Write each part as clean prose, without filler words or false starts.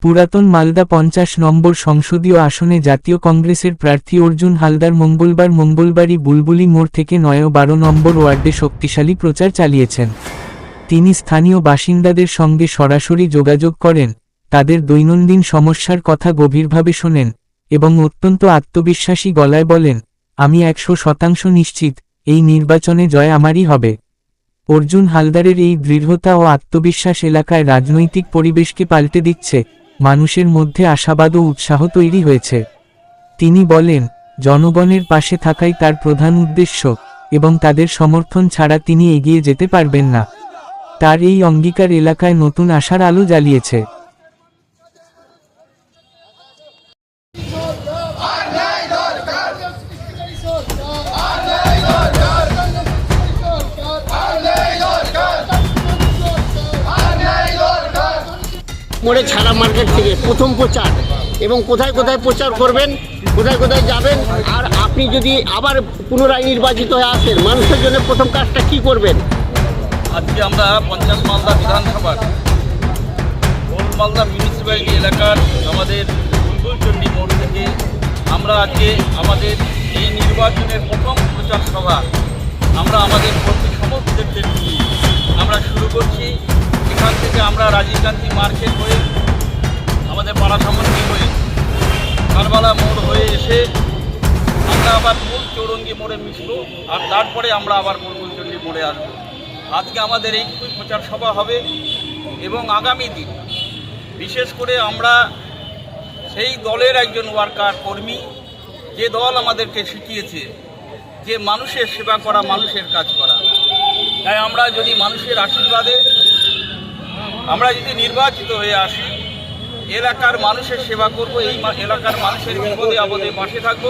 পুরাতন মালদা 50 নম্বর সংসদীয় আসনে জাতীয় কংগ্রেসের প্রার্থী অর্জুন হালদার মঙ্গলবারই বুলবুলি মোড় থেকে 9 ও 12 নম্বর ওয়ার্ডে শক্তিশালী প্রচার চালিয়েছেন। তিনি স্থানীয় বাসিন্দাদের সঙ্গে সরাসরি যোগাযোগ করেন, তাদের দৈনন্দিন সমস্যার কথা গভীরভাবে শোনেন এবং অত্যন্ত আত্মবিশ্বাসী গলায় বলেন, আমি 100% নিশ্চিত এই নির্বাচনে জয় আমারই হবে। অর্জুন হালদারের এই দৃঢ়তা ও আত্মবিশ্বাস এলাকায় রাজনৈতিক পরিবেশকে পাল্টে দিচ্ছে, মানুষের মধ্যে আশাবাদ ও উৎসাহ তৈরি হয়েছে। তিনি বলেন, জনগণের পাশে থাকাই তার প্রধান উদ্দেশ্য এবং তাদের সমর্থন ছাড়া তিনি এগিয়ে যেতে পারবেন না। তার এই অঙ্গীকার এলাকায় নতুন আশার আলো জ্বালিয়েছে। মোড়ে ছাড়া মার্কেট থেকে প্রথম প্রচার এবং কোথায় কোথায় প্রচার করবেন, কোথায় কোথায় যাবেন, আর আপনি যদি আবার পুনরায় নির্বাচিত হয়ে আসেন মানুষের জন্য প্রথম কাজটা কি করবেন? আজকে আমরা 50 মালদা বিধানসভার মালদা মিউনিসিপ্যালিটি এলাকার আমাদের বুলবুলচণ্ডী মোড় থেকে আমরা আজকে আমাদের এই নির্বাচনের প্রথম প্রচার সভা আমরা আমাদের কর্মী সমর্থকদের নিয়ে আমরা শুরু করছি। এখান থেকে আমরা রাজীব গান্ধী মার্কেট হয়ে আমাদের পাড়া সামগ্রী হয়ে কারবালা মোড় হয়ে এসে আমরা আবার মূল চৌরঙ্গি মোড়ে মিশব, আর তারপরে আমরা আবার বুলবুলচণ্ডী মোড়ে আসব। আজকে আমাদের এই প্রচার সভা হবে এবং আগামী দিন বিশেষ করে আমরা সেই দলের একজন ওয়ার্কার কর্মী, যে দল আমাদেরকে শিখিয়েছে যে মানুষের সেবা করা, মানুষের কাজ করা। তাই আমরা যদি মানুষের আশীর্বাদে আমরা যদি নির্বাচিত হয়ে আসি, এলাকার মানুষের সেবা করব, এই এলাকার মানুষের বিপদে আপদে পাশে থাকব,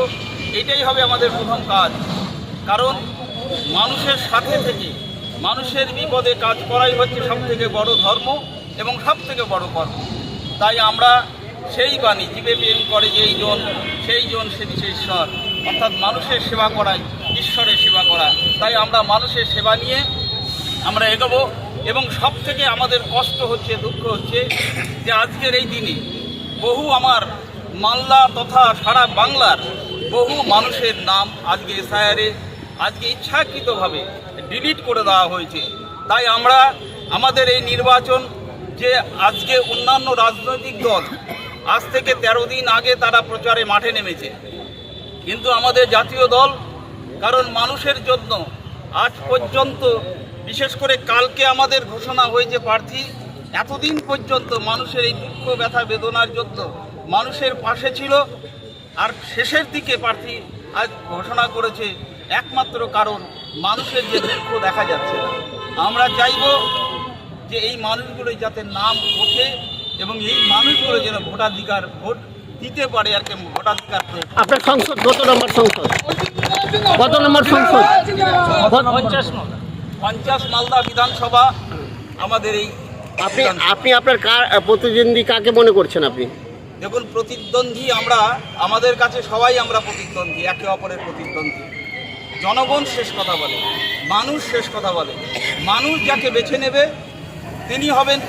এটাই হবে আমাদের প্রথম কাজ। কারণ মানুষের সাথে থেকে মানুষের বিপদে কাজ করাই হচ্ছে সবথেকে বড় ধর্ম এবং সবথেকে বড় কর্ম। তাই আমরা সেই বাণী, জীবে প্রেম করে যেই জন সেই জন সে দিশে ঈশ্বর, অর্থাৎ মানুষের সেবা করাই ঈশ্বরের সেবা করা। তাই আমরা মানুষের সেবা নিয়ে আমরা এগোবো। এবং সব থেকে আমাদের কষ্ট হচ্ছে, দুঃখ হচ্ছে যে আজকের এই দিনে বহু আমার মালদা তথা সারা বাংলার বহু মানুষের নাম আজকে এসআইআরে আজকে ইচ্ছাকৃতভাবে ডিলিট করে দেওয়া হয়েছে। তাই আমরা আমাদের এই নির্বাচন যে আজকে অন্যান্য রাজনৈতিক দল আজ থেকে 13 দিন আগে তারা প্রচারে মাঠে নেমেছে, কিন্তু আমাদের জাতীয় দল, কারণ মানুষের জন্য আজ পর্যন্ত, বিশেষ করে কালকে আমাদের ঘোষণা হয়েছে প্রার্থী, এতদিন পর্যন্ত মানুষের এই দুঃখ ব্যথা বেদনার জন্য মানুষের পাশে ছিল, আর শেষের দিকে প্রার্থী আজ ঘোষণা করেছে একমাত্র কারণ মানুষের যে দুঃখ দেখা যাচ্ছে না। আমরা চাইব যে এই মানুষগুলো যাতে নাম ওঠে এবং এই মানুষগুলো যেন ভোটাধিকার ভোট দিতে পারে, আর কি ভোটাধিকার। আপনার সংসদ কত নম্বর সংসদ? কত নম্বর সংসদ? 50 মালদা বিধানসভা আমাদের এই। আপনি আপনার প্রতিদ্বন্দ্বী কাকে মনে করছেন আপনি? দেখুন, প্রতিদ্বন্দ্বী আমরা, আমাদের কাছে সবাই আমরা প্রতিদ্বন্দ্বী, একে অপরের প্রতিদ্বন্দ্বী। জনগণ শেষ কথা বলে, মানুষ শেষ কথা বলে। মানুষ যাকে বেছে নেবে তিনি হবেন